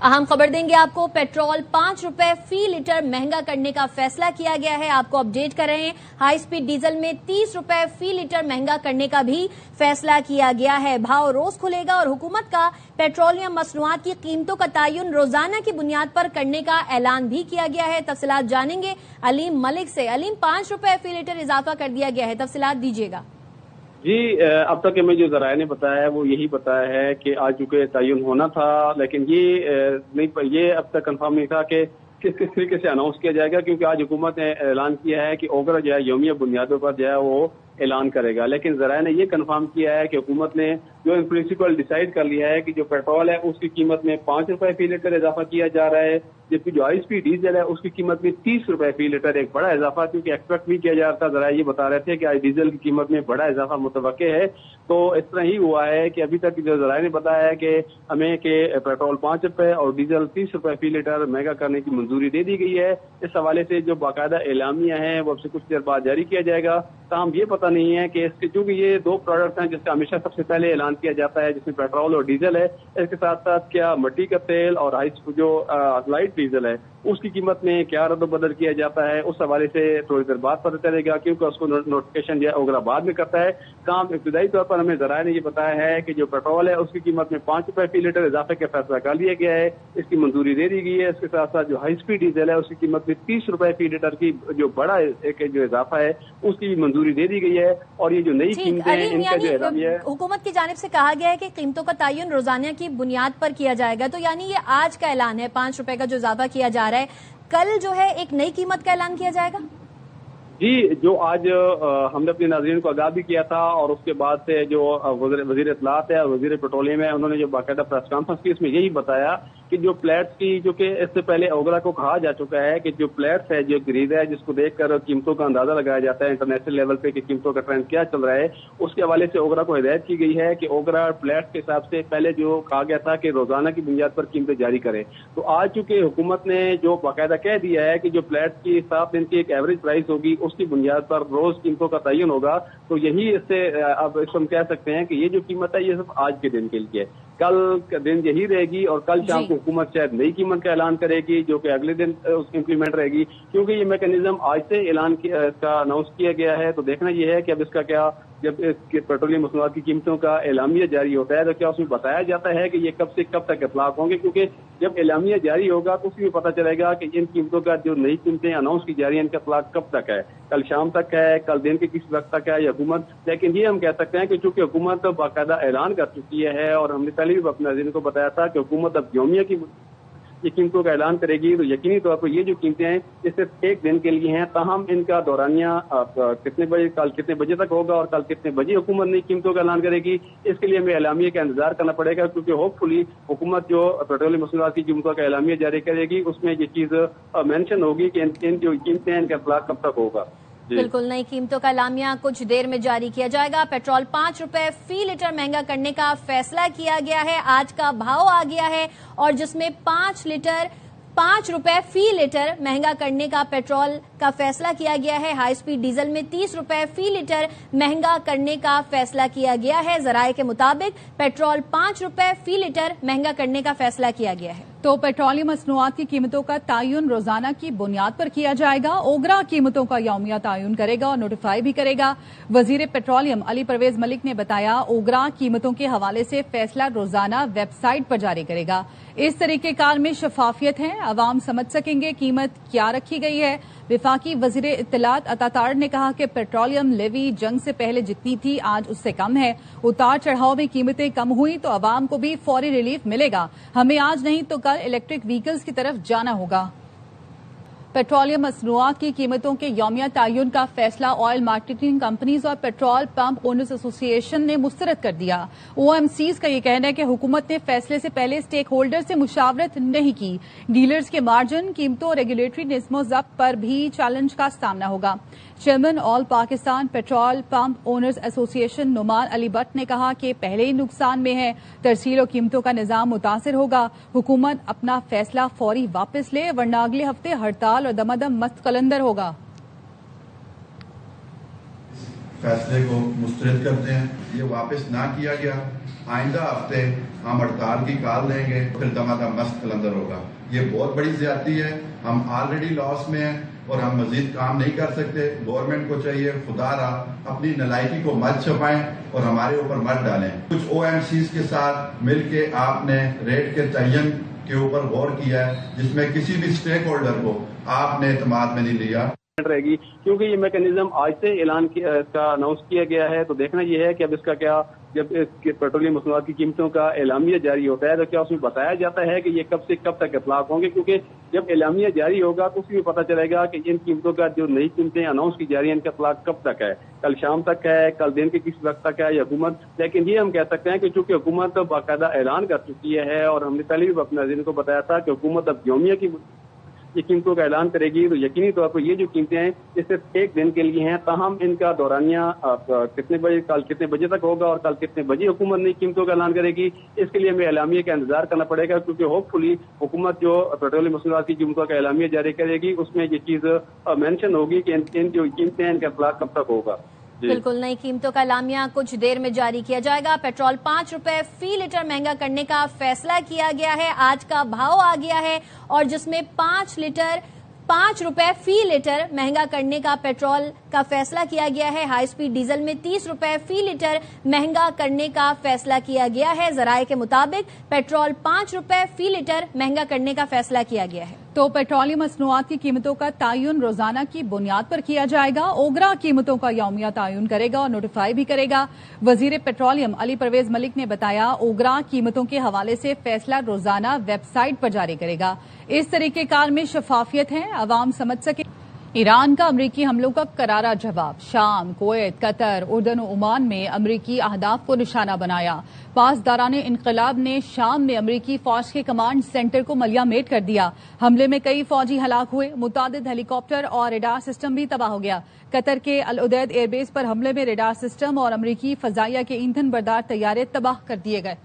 अहम खबर देंगे आपको। पेट्रोल 5 रुपए फी लीटर महंगा करने का फैसला किया गया है। आपको अपडेट कर रहे हैं। हाई स्पीड डीजल में 30 रुपए फी लीटर महंगा करने का भी फैसला किया गया है। भाव रोज खुलेगा और हुकूमत का पेट्रोलियम मसनूआत की कीमतों का तयन रोजाना की बुनियाद पर करने का ऐलान भी किया गया है। तफसीलात जानेंगे अलीम मलिक से। अलीम, 5 रुपए फी लीटर इजाफा कर दिया गया है, तफसीलात दीजिएगा। जी, अब तक हमें जो जराये ने बताया है वो यही बताया है कि आज चूंकि तयन होना था, लेकिन ये अब तक कंफर्म नहीं था कि किस किस तरीके से अनाउंस किया जाएगा, क्योंकि आज हुकूमत ने ऐलान किया है कि ओगरा जो है यौमिया बुनियादों पर जो है वो ऐलान करेगा। लेकिन जराये ने ये कंफर्म किया है कि हुकूमत ने जो इन प्रिंसिपल डिसाइड कर लिया है कि जो पेट्रोल है उसकी कीमत में 5 रुपए फी लीटर इजाफा किया जा रहा है, जबकि जो हाई स्पीड डीजल है उसकी कीमत में 30 रुपए फी लीटर एक बड़ा इजाफा, क्योंकि एक्सपेक्ट भी किया जा रहा था। जराये ये बता रहे थे कि आज डीजल की कीमत में बड़ा इजाफा मुतवक्के है। तो इस तरह ही हुआ है कि अभी तक जो जराये ने बताया है कि हमें कि पेट्रोल 5 रुपए और डीजल 30 रुपए फी लीटर महंगा करने की मंजूरी दे दी गई है। इस हवाले से जो बाकायदा एलामिया है वो अब से कुछ देर बाद जारी किया जाएगा। ताहम ये पता नहीं है कि इसके चूंकि ये दो प्रोडक्ट हैं जिसका हमेशा सबसे पहले ऐलान किया जाता है, जिसमें पेट्रोल और डीजल है, इसके साथ साथ क्या मट्टी का तेल और जो लाइट डीजल है उसकी कीमत में क्या रद्द-बदल किया जाता है, उस हवाले से थोड़ी देर बाद पता चलेगा, क्योंकि उसको नोटिफिकेशन जो है ओगरा बाद में करता है काम। इब्तदाई तौर पर हमें जराये ने ये बताया है कि जो पेट्रोल है उसकी कीमत में 5 रुपए फी लीटर इजाफे का फैसला कर लिया गया है, इसकी मंजूरी दे दी गई है। इसके साथ साथ जो हाई स्पीड डीजल है उसकी कीमत में 30 रुपए फी लीटर की जो बड़ा एक जो इजाफा है उसकी भी मंजूरी दे दी गई है। और ये जो नई कीमतें हैं इनका जो एलान है, हुकूमत की जानिब से कहा गया है कि कीमतों का तयन रोजाना की बुनियाद पर किया जाएगा। तो यानी ये आज का ऐलान है, 5 रुपए का जो इजाफा किया जा रहा है, कल जो है एक नई कीमत का ऐलान किया जाएगा। जी, जो आज हमने अपने नाज़रीन को आगाह भी किया था और उसके बाद से जो वजीर इत्तलात है और वजीर पेट्रोलियम है उन्होंने जो बाकायदा प्रेस कॉन्फ्रेंस की उसमें यही बताया कि जो प्लेट्स की, जो कि इससे पहले ओगरा को कहा जा चुका है कि जो प्लेट्स है जो खरीद है जिसको देखकर कीमतों का अंदाजा लगाया जाता है इंटरनेशनल लेवल पे कि कीमतों का ट्रेंड क्या चल रहा है, उसके हवाले से ओगरा को हिदायत की गई है कि ओगरा प्लेट्स के हिसाब से पहले जो कहा गया था कि रोजाना की बुनियाद पर कीमतें जारी करे। तो आज चूंकि हुकूमत ने जो बाकायदा कह दिया है कि जो प्लेट्स की 7 दिन की एक एवरेज प्राइस होगी उसकी बुनियाद पर रोज कीमतों का तयन होगा, तो यही इससे अब इसको हम कह सकते हैं कि ये जो कीमत है ये सिर्फ आज के दिन के लिए, कल का दिन यही रहेगी और कल शाम को हुकूमत शायद नई कीमत का ऐलान करेगी जो कि अगले दिन उसकी इम्प्लीमेंट रहेगी, क्योंकि ये मैकेनिज्म आज से ऐलान इसका अनाउंस किया गया है। तो देखना यह है कि अब इसका क्या, जब पेट्रोलियम मसनूआत की कीमतों का एलामिया जारी होता है तो क्या उसमें बताया जाता है कि ये कब से कब तक इतलाक होंगे, क्योंकि जब एलामिया जारी होगा तो उसमें पता चलेगा कि इन कीमतों का जो नई कीमतें अनाउंस की जा रही हैं इनका इतलाक कब तक है, कल शाम तक है, कल दिन के किस वक्त तक है हुकूमत। लेकिन ये हम कह सकते हैं कि चूंकि हुकूमत बाकायदा ऐलान कर चुकी है और हमने पहले भी अपने नाज़रीन को बताया था कि हुकूमत अब यौमिया की ये कीमतों का ऐलान करेगी, तो यकीनी तौर पर ये जो कीमतें हैं ये सिर्फ एक दिन के लिए हैं। ताहम इनका दौरानिया कितने बजे, कल कितने बजे तक होगा और कल कितने बजे हुकूमत नई कीमतों का ऐलान करेगी, इसके लिए हमें एलामिया का इंतजार करना पड़ेगा, क्योंकि होपफुली हुकूमत जो पेट्रोलियम मसनूआत की कीमतों का एलामिया जारी करेगी उसमें ये चीज मेंशन होगी कि इन जो कीमतें हैं इनका इतलाक कब तक होगा। बिल्कुल, नई कीमतों का एलामिया कुछ देर में जारी किया जाएगा। पेट्रोल 5 रुपए फी लीटर महंगा करने का फैसला किया गया है। आज का भाव आ गया है और जिसमें 5 रुपए फी लीटर महंगा करने का पेट्रोल का फैसला किया गया है। हाई स्पीड डीजल में 30 रुपए फी लीटर महंगा करने का फैसला किया गया है। जराये के मुताबिक पेट्रोल 5 रुपए फी लीटर महंगा करने का फैसला किया गया है। तो पेट्रोलियम मसनूआत की कीमतों का तयन रोजाना की बुनियाद पर किया जाएगा। ओगरा कीमतों का यौमिया तयन करेगा और नोटिफाई भी करेगा। वजीर पेट्रोलियम अली परवेज मलिक ने बताया, ओगरा कीमतों के हवाले से फैसला रोजाना वेबसाइट पर जारी करेगा। इस तरीकेकार में शफाफियत है, अवाम समझ सकेंगे कीमत क्या रखी गई है। विफाकी वजीर इत्तलात अतातार ने कहा कि पेट्रोलियम लेवी जंग से पहले जितनी थी आज उससे कम है। उतार चढ़ाव में कीमतें कम हुई तो अवाम को भी फौरी रिलीफ मिलेगा। हमें आज नहीं तो कल इलेक्ट्रिक व्हीकल्स की तरफ जाना होगा। पेट्रोलियम मसनूआत की कीमतों के यौमिया तयन का फैसला ऑयल मार्केटिंग कंपनीज और पेट्रोल पंप ओनर्स एसोसिएशन ने मुस्तरद कर दिया। ओएमसीज का यह कहना है कि हुकूमत ने फैसले से पहले स्टेक होल्डर से मुशावरत नहीं की। डीलर्स के मार्जिन, कीमतों और रेगुलेटरी निज़्मो ज़ब्त पर भी चैलेंज का सामना होगा। Chairman all Pakistan petrol pump owners association Numan Ali Bhatt ने कहा कि पहले ही नुकसान में है, तरसील और कीमतों का निजाम मुतासिर होगा। हुकूमत अपना फैसला फौरी वापस ले, वरना अगले हफ्ते हड़ताल और दमादम मस्त कलंदर होगा। फैसले को मुस्तरद करते हैं, ये वापस ना किया गया آئندہ ہفتے ہم ہڑتال کی کال دیں گے، پھر دمادم مست قلندر ہوگا. یہ بہت بڑی زیادتی ہے. ہم آلریڈی لاس میں ہیں اور ہم مزید کام نہیں کر سکتے. گورنمنٹ کو چاہیے خدا را اپنی نالائکی کو مت چھپائیں اور ہمارے اوپر مت ڈالیں. کچھ OMCs کے ساتھ مل کے آپ نے ریٹ کے تعین کے اوپر غور کیا ہے، جس میں کسی بھی اسٹیک ہولڈر کو آپ نے اعتماد میں نہیں لیا رہے گی، کیونکہ یہ میکینزم آج سے اعلان کا اناؤنس کیا گیا ہے. تو دیکھنا یہ ہے کہ اب اس کا کیا، جب پیٹرولیم مصنوعات کی قیمتوں کا اعلامیہ جاری ہوتا ہے تو کیا اس میں بتایا جاتا ہے کہ یہ کب سے کب تک اطلاق ہوں گے، کیونکہ جب اعلامیہ جاری ہوگا تو اس میں پتہ چلے گا کہ ان قیمتوں کا جو نئی قیمتیں اناؤنس کی جا رہی ہیں ان کا اطلاق کب تک ہے. کل شام تک ہے، کل دن کے کس وقت تک ہے یہ حکومت. لیکن یہ ہم کہہ سکتے ہیں کہ چونکہ حکومت باقاعدہ اعلان کر چکی ہے اور ہم نے پہلے بھی اپنے ناظرین کو بتایا تھا کہ حکومت اب یومیہ کی یہ قیمتوں کا اعلان کرے گی، تو یقینی طور پر یہ جو قیمتیں ہیں یہ صرف ایک دن کے لیے ہیں. تاہم ان کا دورانیہ کتنے بجے، کل کتنے بجے تک ہوگا اور کل کتنے بجے حکومت نئی قیمتوں کا اعلان کرے گی، اس کے لیے ہمیں اعلامیہ کا انتظار کرنا پڑے گا. کیونکہ ہوپ فلی حکومت جو پیٹرولیم مصنوعات کی قیمتوں کا اعلامیہ جاری کرے گی اس میں یہ چیز مینشن ہوگی کہ ان جو قیمتیں ہیں ان کا اطلاق کب تک ہوگا. بالکل، نئی قیمتوں کا اعلامیہ کچھ دیر میں جاری کیا جائے گا. پیٹرول 5 روپے فی لیٹر مہنگا کرنے کا فیصلہ کیا گیا ہے. آج کا بھاؤ آ گیا ہے اور جس میں 5 روپے فی لیٹر مہنگا کرنے کا پیٹرول کا فیصلہ کیا گیا ہے. ہائی سپیڈ ڈیزل میں 30 روپے فی لیٹر مہنگا کرنے کا فیصلہ کیا گیا ہے. ذرائع کے مطابق پیٹرول 5 روپے فی لیٹر مہنگا کرنے کا فیصلہ کیا گیا ہے. تو پیٹرولیم مصنوعات کی قیمتوں کا تعین روزانہ کی بنیاد پر کیا جائے گا. اوگرا قیمتوں کا یومیہ تعین کرے گا اور نوٹیفائی بھی کرے گا. وزیر پیٹرولیم علی پرویز ملک نے بتایا اوگرا قیمتوں کے حوالے سے فیصلہ روزانہ ویب سائٹ پر جاری کرے گا. اس طریقہ کار میں شفافیت ہے، عوام سمجھ سکے. ایران کا امریکی حملوں کا کرارا جواب. شام، کویت، قطر، اردن و عمان میں امریکی اہداف کو نشانہ بنایا. پاسداران انقلاب نے شام میں امریکی فوج کے کمانڈ سینٹر کو ملیہ میٹ کر دیا. حملے میں کئی فوجی ہلاک ہوئے، متعدد ہیلی کاپٹر اور ریڈار سسٹم بھی تباہ ہو گیا. قطر کے العدید ایئر بیس پر حملے میں ریڈار سسٹم اور امریکی فضائیہ کے ایندھن بردار طیارے تباہ کر دیے گئے.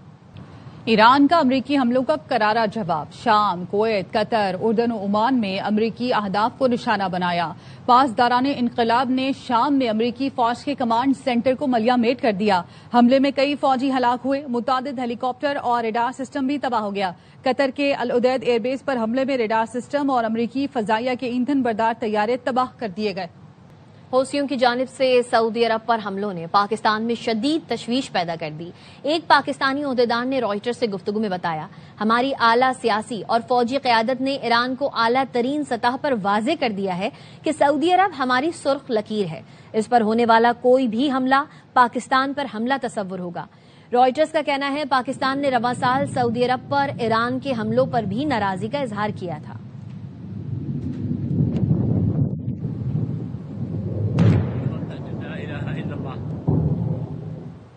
ایران کا امریکی حملوں کا کرارا جواب. شام، کویت، قطر، اردن و عمان میں امریکی اہداف کو نشانہ بنایا. پاسداران انقلاب نے شام میں امریکی فوج کے کمانڈ سینٹر کو ملیہ میٹ کر دیا. حملے میں کئی فوجی ہلاک ہوئے، متعدد ہیلی کاپٹر اور ریڈار سسٹم بھی تباہ ہو گیا. قطر کے العدید ایئر بیس پر حملے میں ریڈار سسٹم اور امریکی فضائیہ کے ایندھن بردار طیارے تباہ کر دیے گئے. حوثیوں کی جانب سے سعودی عرب پر حملوں نے پاکستان میں شدید تشویش پیدا کر دی. ایک پاکستانی عہدیدار نے رائٹرز سے گفتگو میں بتایا، ہماری اعلیٰ سیاسی اور فوجی قیادت نے ایران کو اعلیٰ ترین سطح پر واضح کر دیا ہے کہ سعودی عرب ہماری سرخ لکیر ہے. اس پر ہونے والا کوئی بھی حملہ پاکستان پر حملہ تصور ہوگا. رائٹرز کا کہنا ہے پاکستان نے رواں سال سعودی عرب پر ایران کے حملوں پر بھی ناراضی کا اظہار کیا تھا.